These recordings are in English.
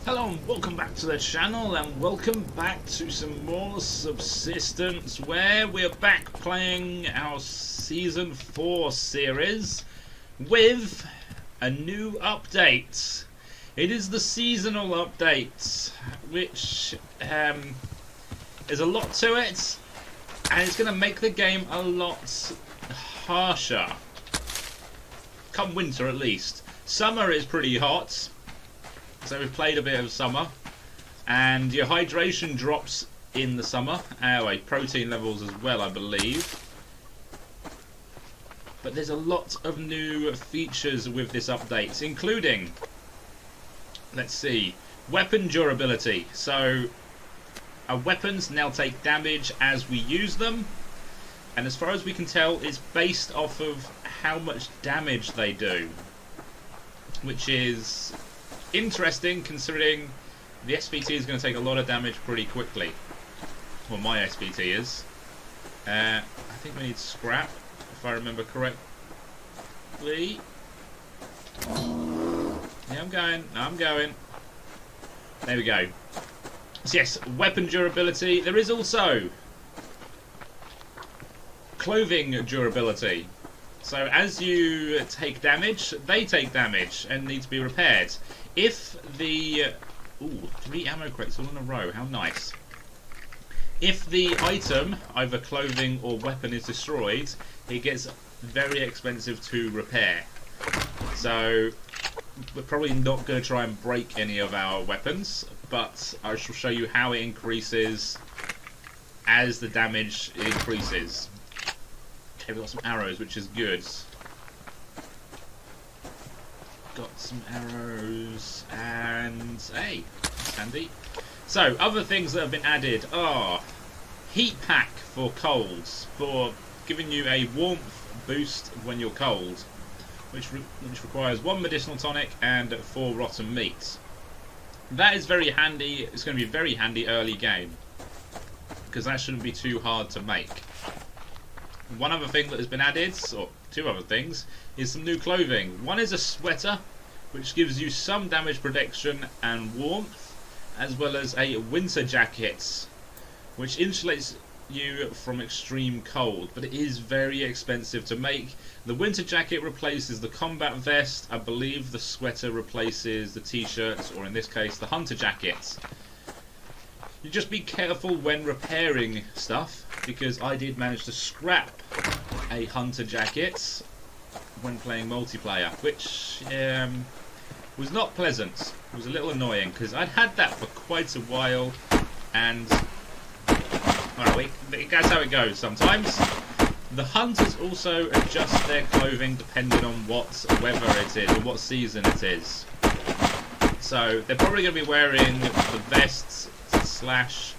Hello and welcome back to the channel, and welcome back to some more Subsistence, where we're back playing our Season 4 series with a new update. It is the seasonal update, which is a lot to it, and it's going to make the game a lot harsher. Come winter at least. Summer is pretty hot. So we've played a bit of summer, and your hydration drops in the summer. Anyway, protein levels as well, I believe. But there's a lot of new features with this update, including, let's see, weapon durability. So our weapons now take damage as we use them, and as far as we can tell, it's based off of how much damage they do, which is interesting considering the SVT is going to take a lot of damage pretty quickly. Well, my SVT is. I think we need scrap, if I remember correctly. Yeah, I'm going. There we go. So yes, weapon durability. There is also clothing durability. So as you take damage, they take damage and need to be repaired. If the... Ooh, 3 ammo crates all in a row, how nice. If the item, either clothing or weapon, is destroyed, it gets very expensive to repair. So we're probably not going to try and break any of our weapons, but I shall show you how it increases as the damage increases. Okay, we've got some arrows, which is good. Got some arrows, and hey, that's handy. So, other things that have been added are heat pack for colds, for giving you a warmth boost when you're cold, which requires 1 medicinal tonic and 4 rotten meat. That is very handy. It's going to be very handy early game, because that shouldn't be too hard to make. One other thing that has been added, or 2 other things, is some new clothing. One is a sweater, which gives you some damage protection and warmth, as well as a winter jacket, which insulates you from extreme cold, but it is very expensive to make. The winter jacket replaces the combat vest. I believe the sweater replaces the t-shirts, or in this case, the hunter jackets. You just be careful when repairing stuff, because I did manage to scrap a hunter jacket when playing multiplayer, which was not pleasant. It was a little annoying, because I'd had that for quite a while, and well, that's how it goes sometimes. The hunters also adjust their clothing depending on what weather it is, or what season it is. So they're probably going to be wearing the vests slash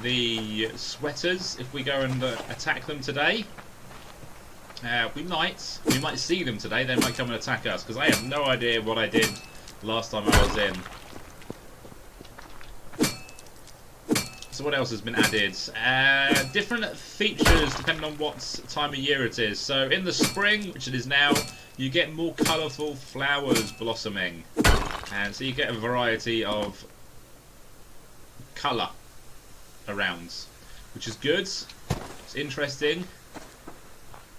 the sweaters if we go and attack them today. We might see them today. They might come and attack us, because I have no idea what I did last time I was in. So what else has been added? Different features depending on what time of year it is. So in the spring, which it is now, you get more colourful flowers blossoming, and so you get a variety of colour around, which is good. It's interesting.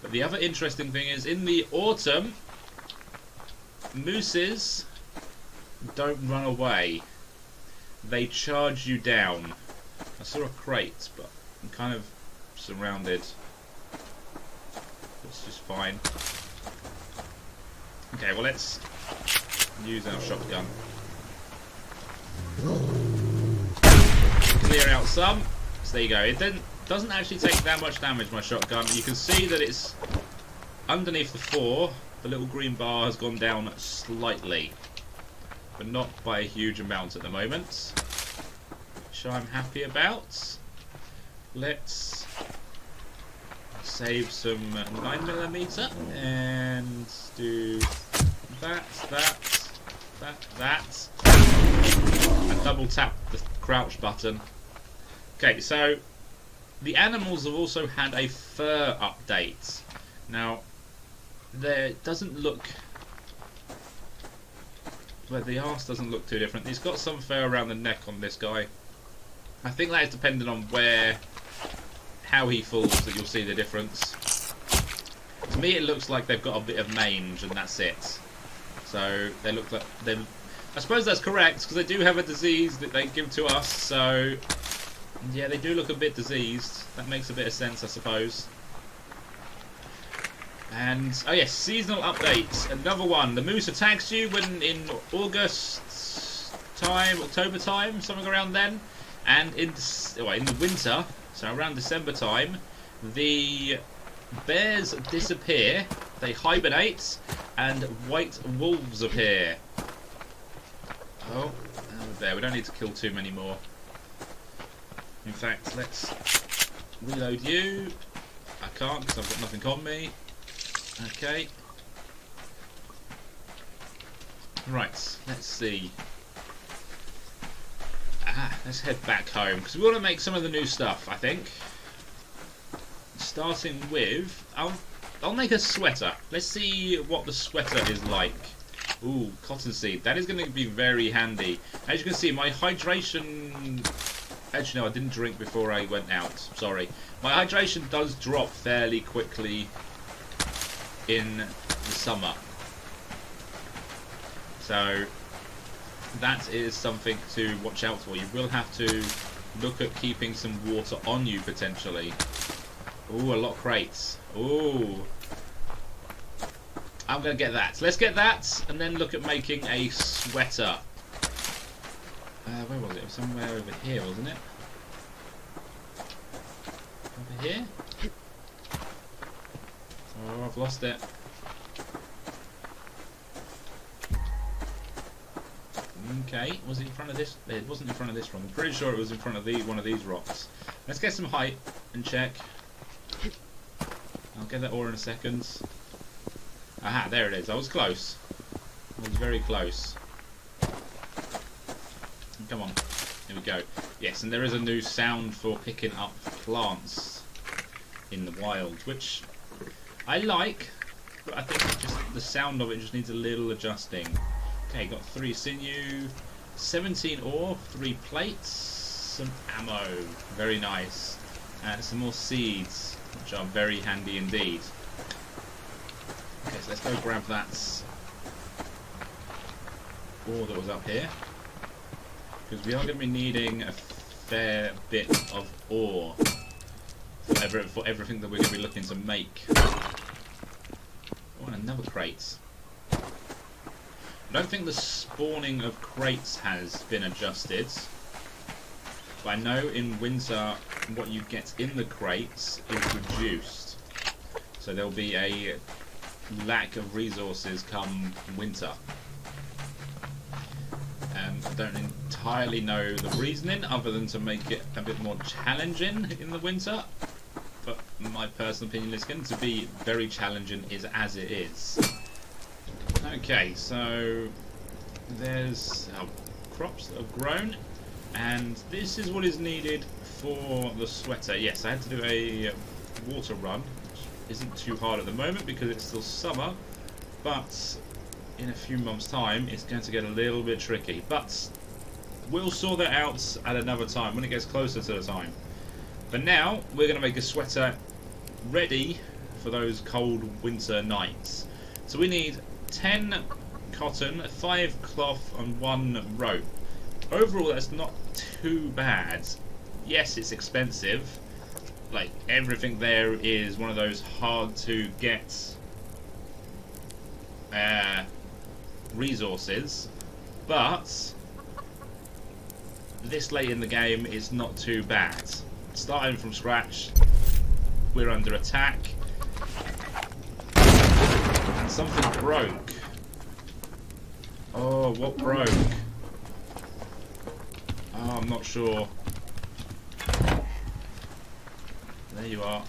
But the other interesting thing is, in the autumn, mooses don't run away. They charge you down. I saw a crate, but I'm kind of surrounded. It's just fine. Okay, well, let's use our shotgun. Clear out some. So there you go. It doesn't actually take that much damage, my shotgun. You can see that it's underneath the 4. The little green bar has gone down slightly, but not by a huge amount at the moment, which I'm happy about. Let's save some 9mm and do that, and double tap the crouch button. Okay, so the animals have also had a fur update. Now, there doesn't look but the arse doesn't look too different. He's got some fur around the neck on this guy. I think that is dependent on how he falls that you'll see the difference. To me it looks like they've got a bit of mange and that's it. So they look like I suppose that's correct because they do have a disease that they give to us, so yeah, they do look a bit diseased. That makes a bit of sense, I suppose. And oh yes, seasonal updates. Another one. The moose attacks you when in August time, October time, something around then. And in the winter, so around December time, the bears disappear. They hibernate, and white wolves appear. Oh, there. We don't need to kill too many more. In fact, let's reload you. I can't because I've got nothing on me. Okay. Right, let's see. Let's head back home because we want to make some of the new stuff, I think. Starting with, I'll make a sweater. Let's see what the sweater is like. Ooh, cottonseed. That is going to be very handy. As you can see, my hydration... Actually, no, I didn't drink before I went out. Sorry. My hydration does drop fairly quickly in the summer. So that is something to watch out for. You will have to look at keeping some water on you potentially. Ooh, a lot of crates. Ooh. I'm going to get that. Let's get that and then look at making a sweater. Where was it? Somewhere over here, wasn't it? Over here? Oh, I've lost it. Okay, was it in front of this? It wasn't in front of this one. I'm pretty sure it was in front of one of these rocks. Let's get some height and check. I'll get that ore in a second. Aha, there it is. I was close. I was very close. Come on. Here we go. Yes, and there is a new sound for picking up plants in the wild, which I like, but I think just the sound of it just needs a little adjusting. Okay, got 3 sinew, 17 ore, 3 plates, some ammo, very nice, and some more seeds, which are very handy indeed. Okay, so let's go grab that ore that was up here, because we are going to be needing a fair bit of ore for everything that we're going to be looking to make. Oh, and another crate. I don't think the spawning of crates has been adjusted, but I know in winter what you get in the crates is reduced, so there'll be a lack of resources come winter. I don't entirely know the reasoning other than to make it a bit more challenging in the winter, but my personal opinion is going to be very challenging as it is. Okay, so there's crops that have grown, and this is what is needed for the sweater. Yes, I had to do a water run, which isn't too hard at the moment because it's still summer, but in a few months' time it's going to get a little bit tricky. But we'll sort that out at another time when it gets closer to the time. But now we're going to make a sweater ready for those cold winter nights. So we need 10 cotton, 5 cloth and 1 rope. Overall that's not too bad. Yes, it's expensive. Like, everything there is one of those hard to get resources, but this late in the game is not too bad. Starting from scratch, we're under attack, and something broke. Oh, what broke? Oh, I'm not sure. There you are.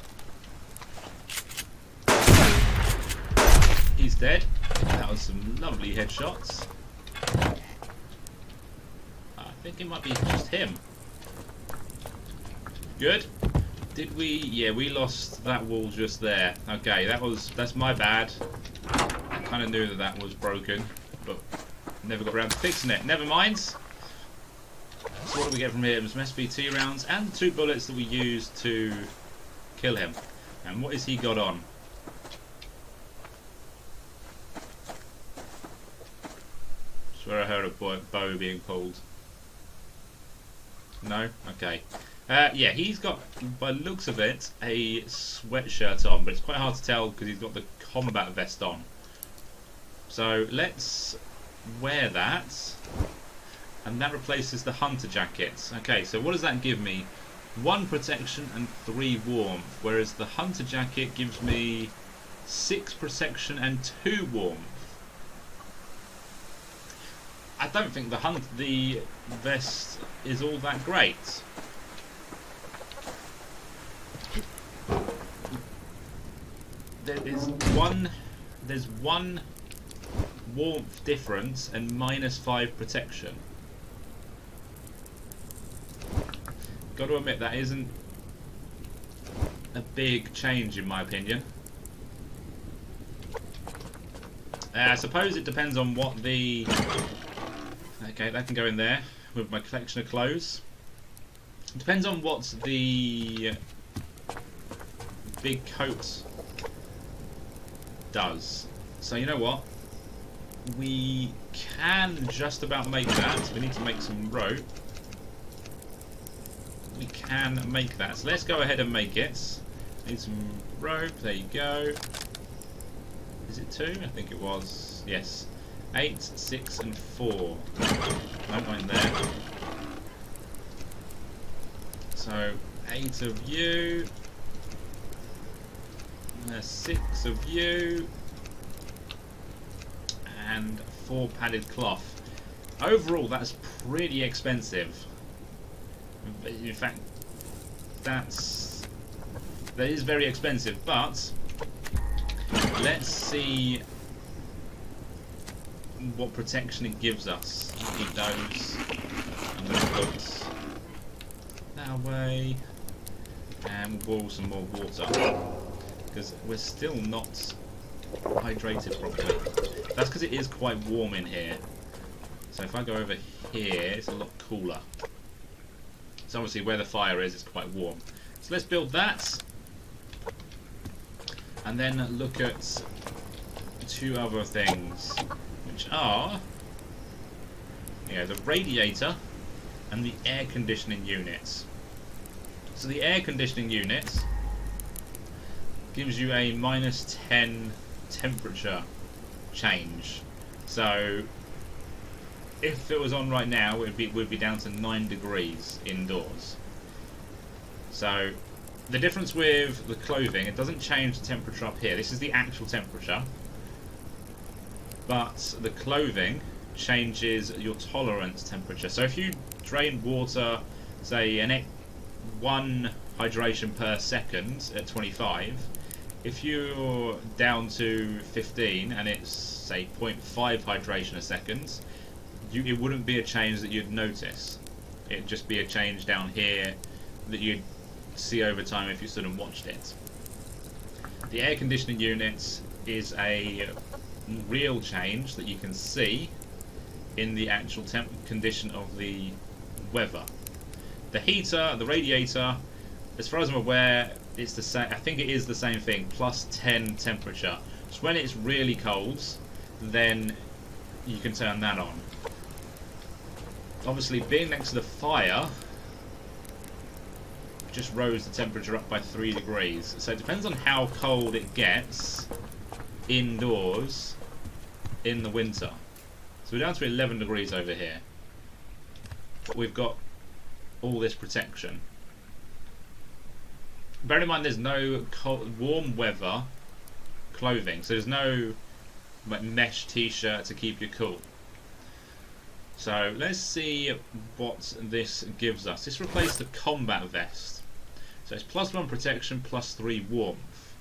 He's dead. That was some lovely headshots. I think it might be just him. Good. Did we? Yeah, we lost that wall just there. Okay, that's my bad. I kind of knew that was broken, but Never got around to fixing it. Never mind. So what do we get from here? Some SBT rounds and 2 bullets that we used to kill him. And what has he got on? Swear I heard a bow being pulled. No? Okay. Yeah, he's got, by the looks of it, a sweatshirt on, but it's quite hard to tell because he's got the combat vest on. So let's wear that, and that replaces the hunter jacket. Okay, so what does that give me? 1 protection and 3 warmth, whereas the hunter jacket gives me 6 protection and 2 warmth. I don't think the vest is all that great. There's one warmth difference and -5 protection. Got to admit that isn't a big change in my opinion. I suppose it depends on what the... Okay, that can go in there with my collection of clothes. It depends on what the big coat does. So you know what? We can just about make that. We need to make some rope. We can make that. So let's go ahead and make it. Need some rope. There you go. Is it 2? I think it was. Yes. 8, 6, and 4. No point there. So 8 of you. 6 of you. And 4 padded cloth. Overall, that's pretty expensive. In fact, that is very expensive. But let's see what protection it gives us. Keep those. I'm going to put that away, and we'll boil some more water because we're still not hydrated properly. That's because it is quite warm in here. So if I go over here, it's a lot cooler. So obviously where the fire is, it's quite warm. So let's build that, and then look at 2 other things, which are the radiator and the air conditioning units. So the air conditioning unit gives you a -10 temperature change. So if it was on right now, it would be down to 9 degrees indoors. So the difference with the clothing, it doesn't change the temperature up here. This is the actual temperature. But the clothing changes your tolerance temperature. So if you drain water, say 1 hydration per second at 25, if you're down to 15 and it's say 0.5 hydration a second, it wouldn't be a change that you'd notice. It'd just be a change down here that you'd see over time if you stood and watched it. The air conditioning unit is a real change that you can see in the actual condition of the weather. The heater, the radiator, as far as I'm aware, it's the same. I think it is the same thing, +10 temperature. So when it's really cold, then you can turn that on. Obviously, being next to the fire just rose the temperature up by 3 degrees. So it depends on how cold it gets indoors in the winter. So we're down to 11 degrees over here. But we've got all this protection. Bear in mind there's no cold, warm weather clothing. So there's no mesh t-shirt to keep you cool. So let's see what this gives us. This replaced the combat vest. So it's +1 protection, +3 warmth.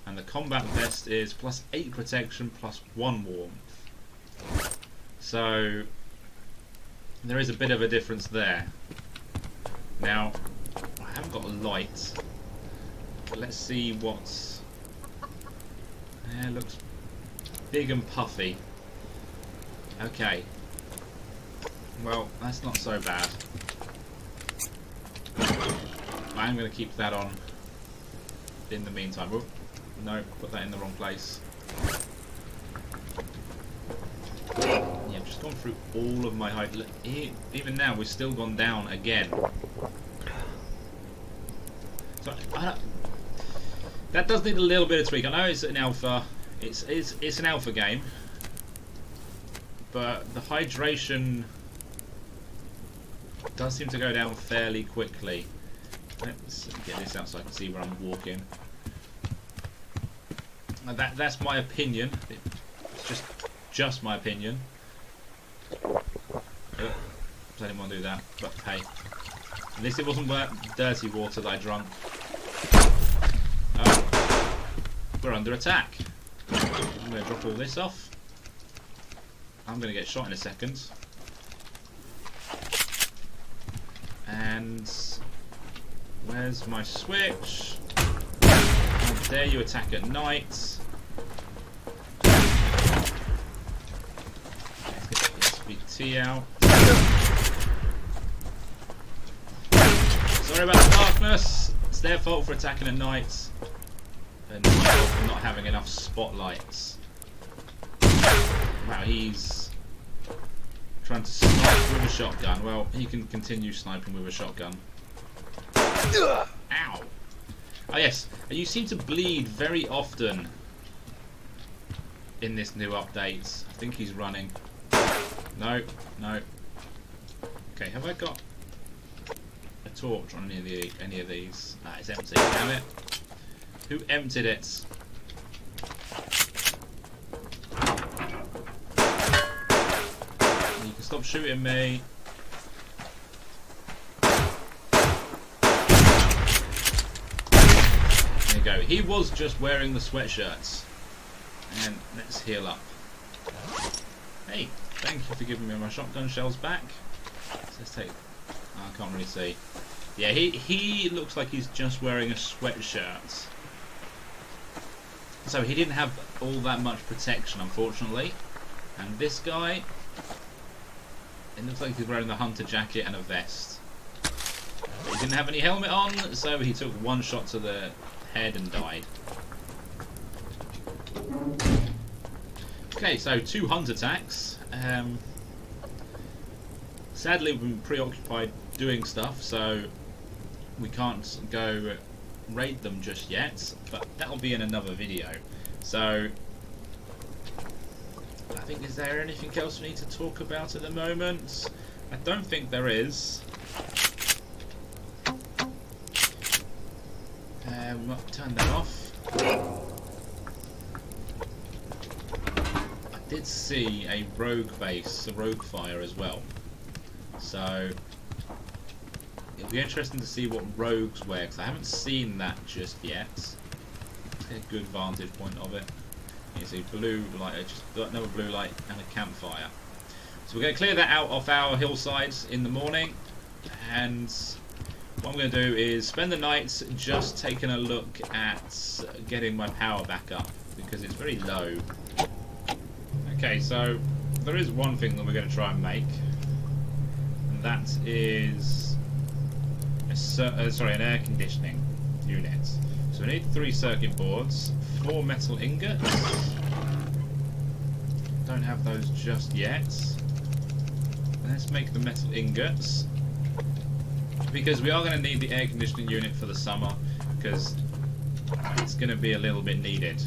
And the combat vest is +8 protection, +1 warmth. So there is a bit of a difference there. Now, I haven't got a light. But let's see what's... It looks big and puffy. Okay. Well, that's not so bad. I'm going to keep that on in the meantime. Oh, no, put that in the wrong place. Yeah, I've just gone through all of my height. Even now, we've still gone down again. So, that does need a little bit of tweak. I know it's an alpha. It's an alpha game, but the hydration does seem to go down fairly quickly. Let's get this out so I can see where I'm walking. That's my opinion. It's just my opinion. Oh, I didn't want to do that, but hey. At least it wasn't dirty water that I drank. Oh, we're under attack. I'm going to drop all this off. I'm going to get shot in a second. And where's my switch? How dare you attack at night? Let's get the SVT out. Sorry about the darkness. It's their fault for attacking at night and not having enough spotlights. Wow, he's trying to snipe with a shotgun. Well, he can continue sniping with a shotgun. Ow! Oh yes, you seem to bleed very often in this new update. I think he's running. No, no. Okay, have I got a torch on any of these? Ah, it's empty. Damn it! Who emptied it? You can stop shooting me. There you go. He was just wearing the sweatshirts. And let's heal up. Hey, thank you for giving me my shotgun shells back. So let's take. Oh, I can't really see. Yeah, he looks like he's just wearing a sweatshirt. So he didn't have all that much protection, unfortunately. And this guy, it looks like he's wearing the hunter jacket and a vest. But he didn't have any helmet on, so he took one shot to the head and died. Okay, so 2 hunt attacks. Sadly, we've been preoccupied doing stuff, so we can't go raid them just yet, but that'll be in another video. So I think, is there anything else we need to talk about at the moment? I don't think there is. Turn that off. I did see a rogue base, a rogue fire as well, so it'll be interesting to see what rogues wear, because I haven't seen that just yet. Let's get a good vantage point of it. You see blue light, just got another blue light and a campfire. So we're going to clear that out off our hillsides in the morning, and what I'm going to do is spend the night just taking a look at getting my power back up, because it's very low. Okay, so there is one thing that we're going to try and make, and that is an air conditioning unit. So we need 3 circuit boards, 4 metal ingots. Don't have those just yet. Let's make the metal ingots, because we are going to need the air conditioning unit for the summer, because it's going to be a little bit needed,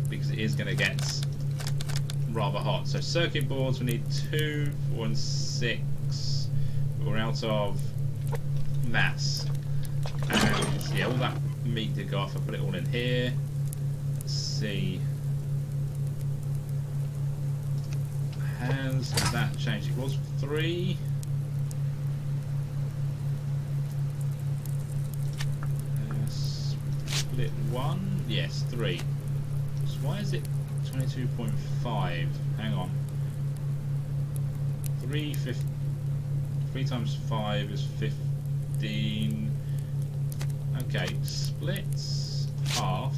because it is going to get rather hot. So circuit boards, we need 2, 4 and 6. We're out of mass, and yeah, all that meat did go off. I put it all in here. Let's see, has that changed? It was 3. Split 1, yes, 3. So why is it 22.5? Hang on. 3 times 5 is 15. Okay, splits half.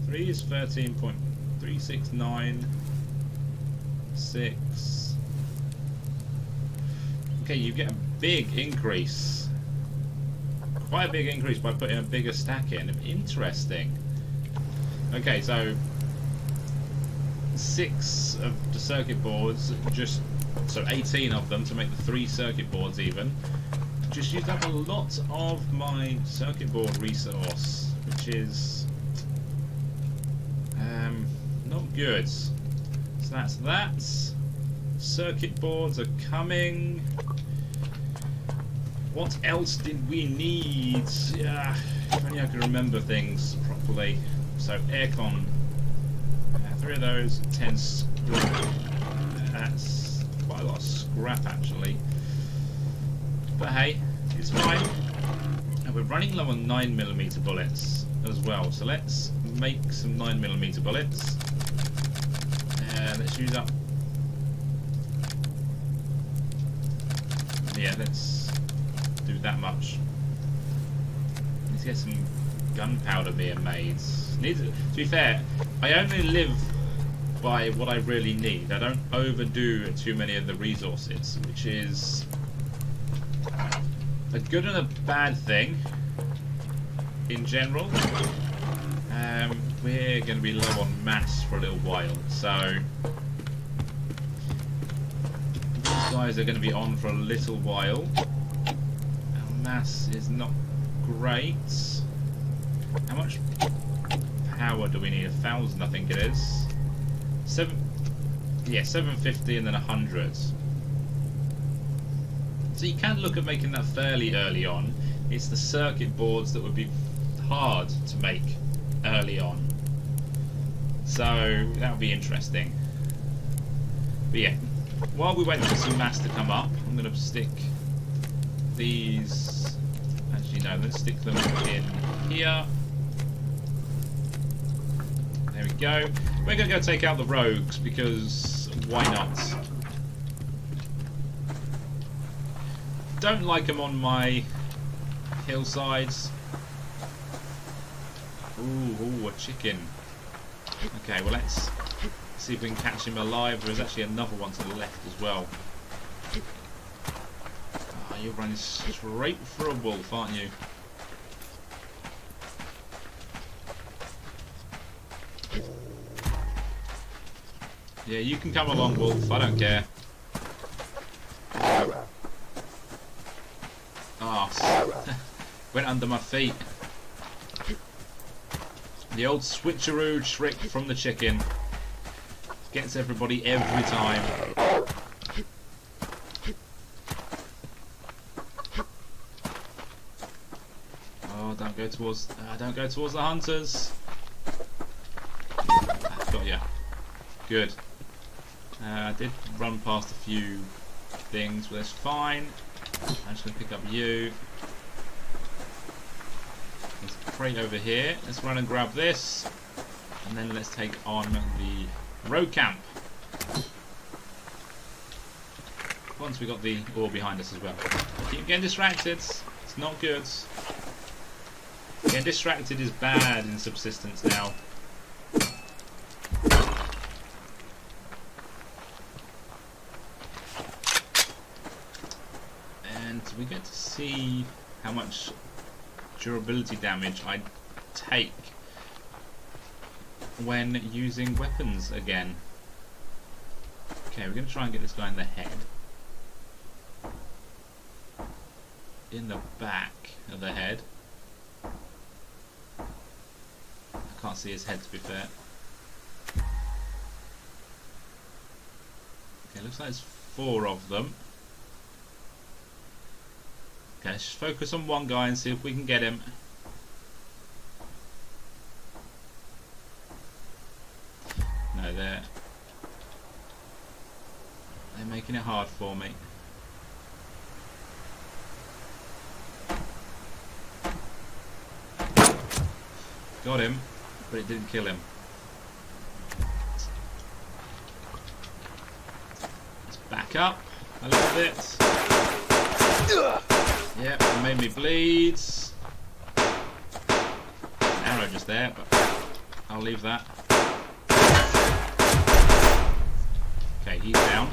3 is 13.369. 6. Okay, you get a big increase. Quite a big increase by putting a bigger stack in. Interesting. Okay, so 6 of the circuit boards, so 18 of them to make the 3 circuit boards even. Just used up a lot of my circuit board resource, which is not good. So that's that. Circuit boards are coming. What else did we need? Yeah, if only I could remember things properly. So aircon, 3 of those, 10 scrap. That's quite a lot of scrap actually. But hey, it's fine. And we're running low on 9mm bullets as well. So let's make some 9mm bullets. Let's use up. Yeah, let's do that much. Need to get some gunpowder being made. To be fair, I only live by what I really need. I don't overdo too many of the resources, which is a good and a bad thing in general. We're going to be low on mass for a little while, so these guys are going to be on for a little while. Our mass is not great. How much power do we need? 1,000, I think it is. 750 and then 100. So you can look at making that fairly early on. It's the circuit boards that would be hard to make early on. So that would be interesting. But yeah, while we wait for some mass to come up, I'm going to stick these. Actually, no, let's stick them in here. There we go. We're going to go take out the rogues because why not? Don't like them on my hillsides. Ooh, a chicken. Okay, well let's see if we can catch him alive. There's actually another one to the left as well. Oh, you're running straight for a wolf, aren't you? Yeah, you can come along, wolf. I don't care. Oh, went under my feet. The old switcheroo trick from the chicken. Gets everybody every time. Oh, don't go towards the hunters. Got ya. Good. I did run past a few things, but that's fine. I'm just going to pick up you. There's a crate over here. Let's run and grab this. And then let's take on the road camp. Once we got the ore behind us as well. Keep getting distracted. It's not good. Getting distracted is bad in Subsistence now. And we get to see how much durability damage I take when using weapons again. Okay, we're going to try and get this guy in the head. In the back of the head. I can't see his head, to be fair. Okay, looks like there's 4 of them. Okay, let's just focus on one guy and see if we can get him. No, they're making it hard for me. Got him, but it didn't kill him. Let's back up a little bit. Yep, it made me bleed. An arrow just there, but I'll leave that. Okay, he's down.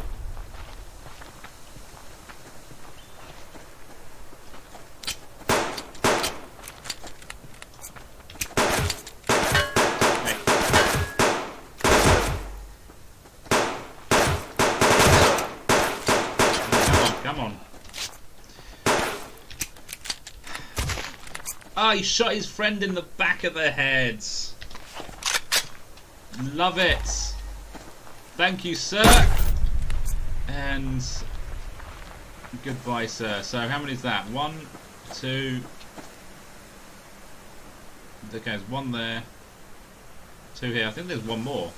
Ah, he shot his friend in the back of the head. Love it. Thank you, sir. And goodbye, sir. So how many is that? 1, 2. Okay, there's 1 there. 2 here. I think there's 1 more.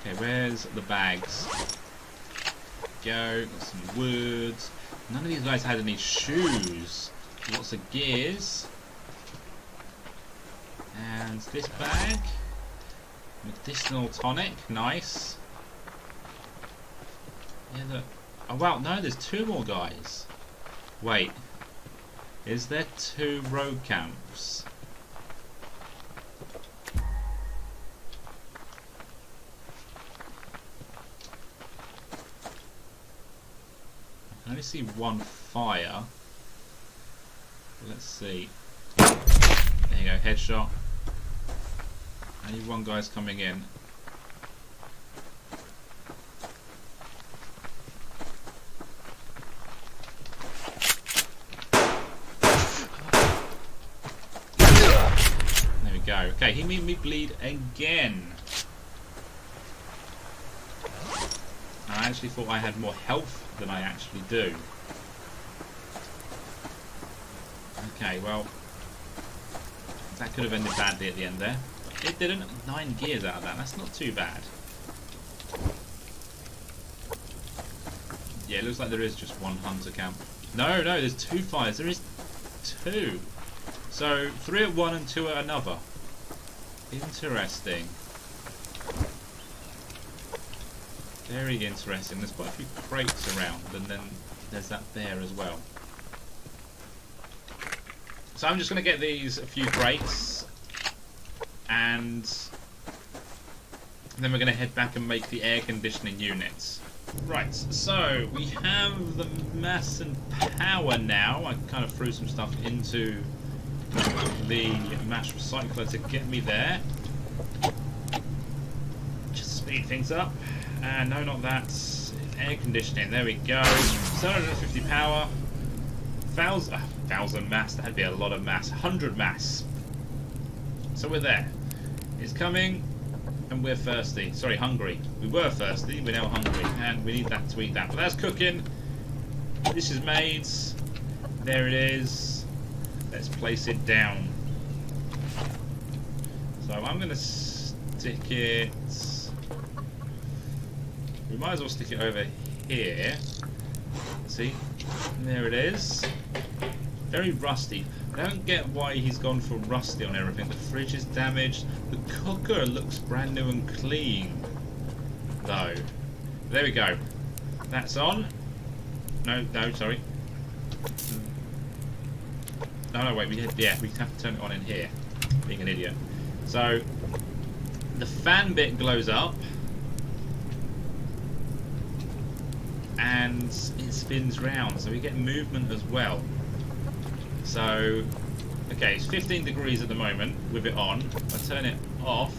Okay, where's the bags? Go. Got some wood. None of these guys had any shoes. Lots of gears. And this bag. Medicinal tonic. Nice. Yeah, oh wow, no, there's 2 more guys. Wait. Is there 2 road camps? I only see 1 fire. Let's see. There you go, headshot. Only 1 guy's coming in. There we go. Okay, he made me bleed again. I actually thought I had more health than I actually do. Okay, well, that could have ended badly at the end there. It didn't. 9 gears out of that. That's not too bad. Yeah, it looks like there is just 1 hunter camp. No, there's 2 fires. There is 2. So 3 at one and 2 at another. Interesting. Very interesting. There's quite a few crates around, and then there's that there as well. So I'm just going to get these a few crates, and then we're going to head back and make the air conditioning units. Right, so we have the mass and power now. I kind of threw some stuff into the mass recycler to get me there. Just speed things up. No, not that. Air conditioning. There we go. 750 power. 1,000 mass. That'd be a lot of mass. 100 mass. So we're there. It's coming, and we're thirsty. Sorry, hungry. We were thirsty. We're now hungry, and we need that to eat that. But that's cooking. This is made. There it is. Let's place it down. So I'm going to stick it. We might as well stick it over here. See? There it is. Very rusty. I don't get why he's gone for rusty on everything. The fridge is damaged. The cooker looks brand new and clean, though. There we go. That's on. No, sorry. No, wait. We have to turn it on in here. Being an idiot. So the fan bit glows up. And it spins round, so we get movement as well. So, okay, it's 15 degrees at the moment with it on. If I turn it off,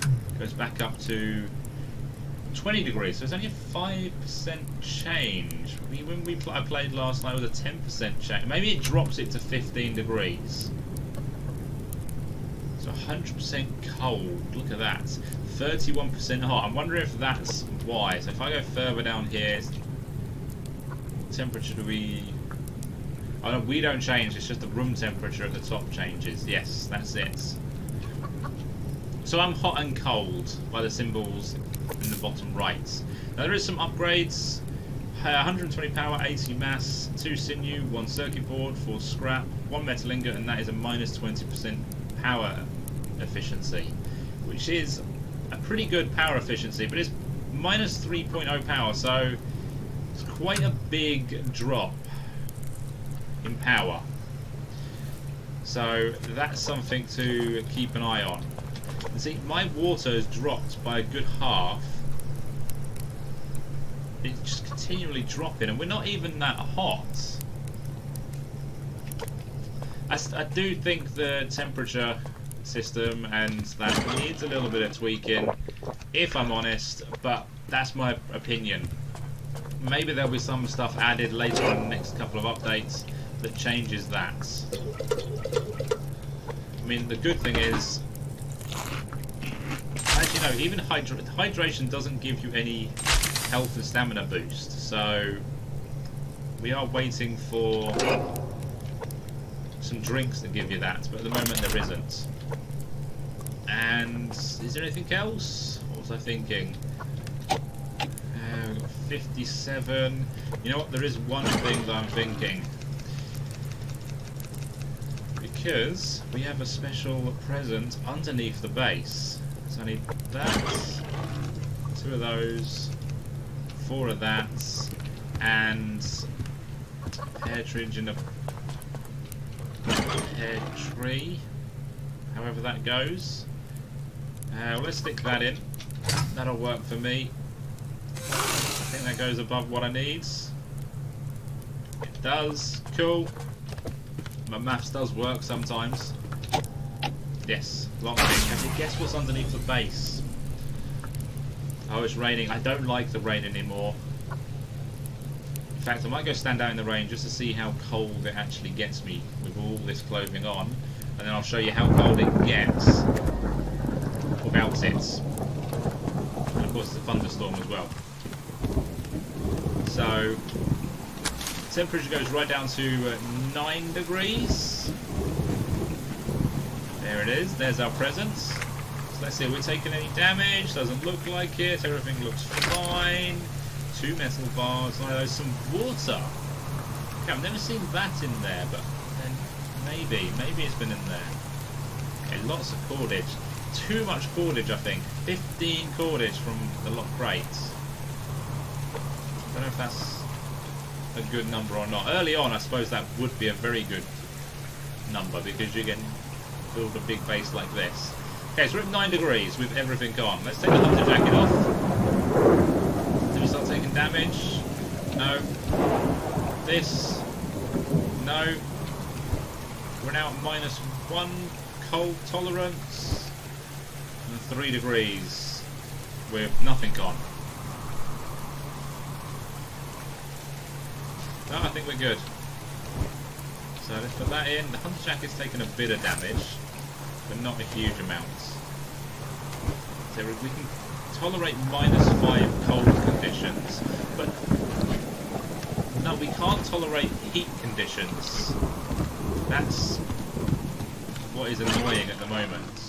it goes back up to 20 degrees. So it's only a 5% change. When I played last night, it was a 10% change. Maybe it drops it to 15 degrees. So 100% cold. Look at that. 31% hot. I'm wondering if that's why. So if I go further down here, temperature do we... Oh no, we don't change, it's just the room temperature at the top changes. Yes, that's it. So I'm hot and cold by the symbols in the bottom right. Now there is some upgrades. 120 power, 80 mass, 2 sinew, 1 circuit board, 4 scrap, 1 metal ingot, and that is a minus 20% power efficiency, which is a pretty good power efficiency, but it's minus 3.0 power, so it's quite a big drop in power. So that's something to keep an eye on. And see, my water has dropped by a good half. It's just continually dropping, and we're not even that hot. I do think the temperature system and that needs a little bit of tweaking, if I'm honest, but that's my opinion. Maybe there'll be some stuff added later on in the next couple of updates, that changes that. I mean, the good thing is, actually no, even hydration doesn't give you any health and stamina boost, so we are waiting for some drinks that give you that, but at the moment there isn't. And is there anything else? What was I thinking? We've got 57. You know what? There is one thing that I'm thinking. Because we have a special present underneath the base. So I need that, 2 of those, 4 of that, and a partridge in a pear tree. However that goes. Well, let's stick that in. That'll work for me. I think that goes above what I need. It does. Cool. My maths does work sometimes. Yes. Long thing. Can you guess what's underneath the base? Oh, it's raining. I don't like the rain anymore. In fact, I might go stand out in the rain just to see how cold it actually gets me with all this clothing on. And then I'll show you how cold it gets without it. And of course it's a thunderstorm as well. So, temperature goes right down to 9 degrees. There it is, there's our present. So let's see, are we taking any damage? Doesn't look like it, everything looks fine. 2 metal bars, oh, there's some water. Okay, I've never seen that in there, but then maybe it's been in there. Okay, lots of cordage. Too much cordage, I think. 15 cordage from the lock crates. I don't know if that's a good number or not. Early on, I suppose that would be a very good number because you can build a big base like this. Okay, so we're at 9 degrees with everything on. Let's take the hunter jacket off. Do we start taking damage? No. This? No. We're now at -1 cold tolerance. And 3 degrees with nothing on. No, I think we're good. So let's put that in. The hunter jacket's taken a bit of damage, but not a huge amount. So we can tolerate -5 cold conditions, but no, we can't tolerate heat conditions. That's what is annoying at the moment.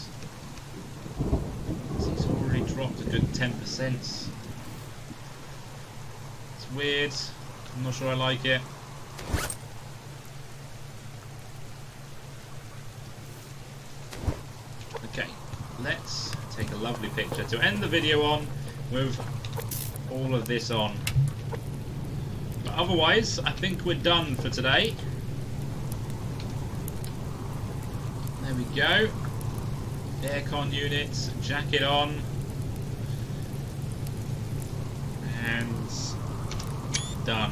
It's already dropped a good 10%. It's weird. I'm not sure I like it. Okay, let's take a lovely picture to end the video on with all of this on. But otherwise, I think we're done for today. There we go. Aircon unit, jacket on. And done.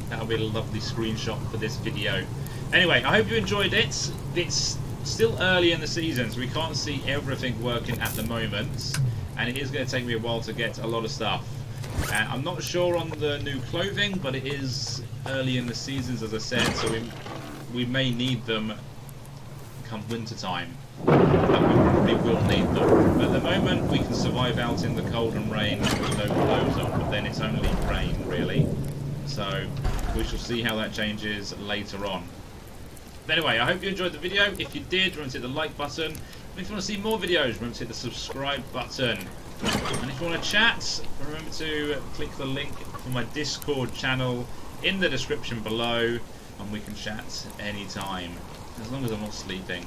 That'll be a lovely screenshot for this video. Anyway, I hope you enjoyed it. It's still early in the season, so we can't see everything working at the moment, and it is going to take me a while to get a lot of stuff. I'm not sure on the new clothing, but it is early in the seasons, as I said, so we may need them come winter time. But we probably will need them. At the moment, we can survive out in the cold and rain with no clothes on, but then it's only rain, really. So we shall see how that changes later on. But anyway, I hope you enjoyed the video. If you did, remember to hit the like button. And if you want to see more videos, remember to hit the subscribe button. And if you want to chat, remember to click the link for my Discord channel in the description below, and we can chat anytime, as long as I'm not sleeping.